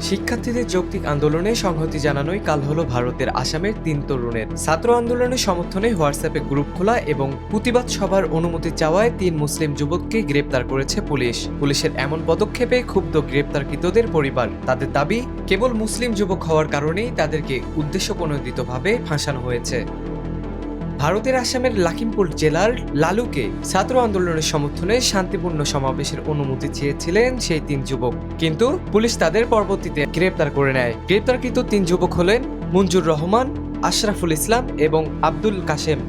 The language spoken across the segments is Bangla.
শিক্ষার্থীদের যৌক্তিক আন্দোলনে সংহতি জানানোই কাল হলো ভারতের আসামের ৩ তরুণের ছাত্র আন্দোলনের সমর্থনে হোয়াটসঅ্যাপে গ্রুপ খোলা এবং প্রতিবাদ সভার অনুমতি চাওয়ায় ৩ মুসলিম যুবককে গ্রেপ্তার করেছে পুলিশ। পুলিশের এমন পদক্ষেপে ক্ষুব্ধ গ্রেপ্তারকৃতদের পরিবার। তাদের দাবি, কেবল মুসলিম যুবক হওয়ার কারণেই তাদেরকে উদ্দেশ্যপ্রণোদিতভাবে ফাঁসানো হয়েছে। ভারতের আসামের লখিমপুর জেলার লালুকে ছাত্র আন্দোলনের সমর্থনে শান্তিপূর্ণ সমাবেশের অনুমতি চেয়েছিলেন সেই ৩ যুবক, কিন্তু পুলিশ তাদের পরবর্তীতে গ্রেপ্তার করে নেয়। গ্রেপ্তারকৃত ৩ যুবক হলেন মঞ্জুর রহমান, আশরাফুল ইসলাম এবং আব্দুল কাশেম।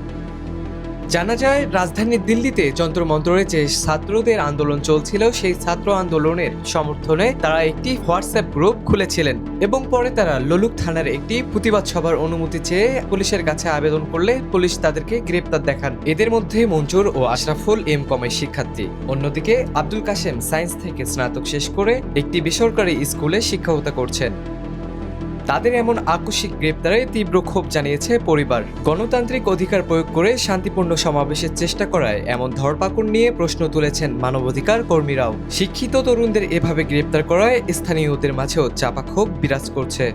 জানা যায়, রাজধানী দিল্লিতে যন্ত্রমন্ত্রে যে ছাত্রদের আন্দোলন চলছিল, সেই ছাত্র আন্দোলনের সমর্থনে তারা একটি হোয়াটসঅ্যাপ গ্রুপ খুলেছিলেন এবং পরে তারা ললুক থানার একটি প্রতিবাদ সভার অনুমতি চেয়ে পুলিশের কাছে আবেদন করলে পুলিশ তাদেরকে গ্রেপ্তার দেখান। এদের মধ্যে মঞ্জুর ও আশরাফুল এম.কমের শিক্ষার্থী। অন্যদিকে আব্দুল কাশেম সায়েন্স থেকে স্নাতক শেষ করে একটি বেসরকারি স্কুলে শিক্ষকতা করছেন। তাদের এমন আকস্মিক গ্রেপ্তারে তীব্র ক্ষোভ জানিয়েছে পরিবার। গণতান্ত্রিক অধিকার প্রয়োগ করে শান্তিপূর্ণ সমাবেশের চেষ্টা করায় এমন ধরপাকড় নিয়ে প্রশ্ন তুলেছেন মানবাধিকার কর্মীরাও। শিক্ষিত তরুণদের এভাবে গ্রেপ্তার করায় স্থানীয়দের মাঝেও চাপা ক্ষোভ বিরাজ করছে।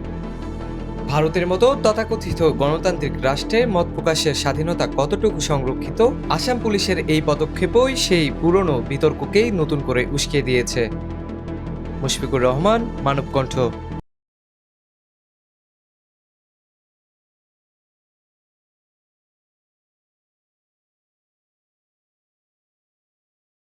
ভারতের মতো তথাকথিত গণতান্ত্রিক রাষ্ট্রে মত প্রকাশের স্বাধীনতা কতটুকু সংরক্ষিত, আসাম পুলিশের এই পদক্ষেপই সেই পুরনো বিতর্ককেই নতুন করে উস্কে দিয়েছে। মুশফিকুর রহমান, মানবকণ্ঠ।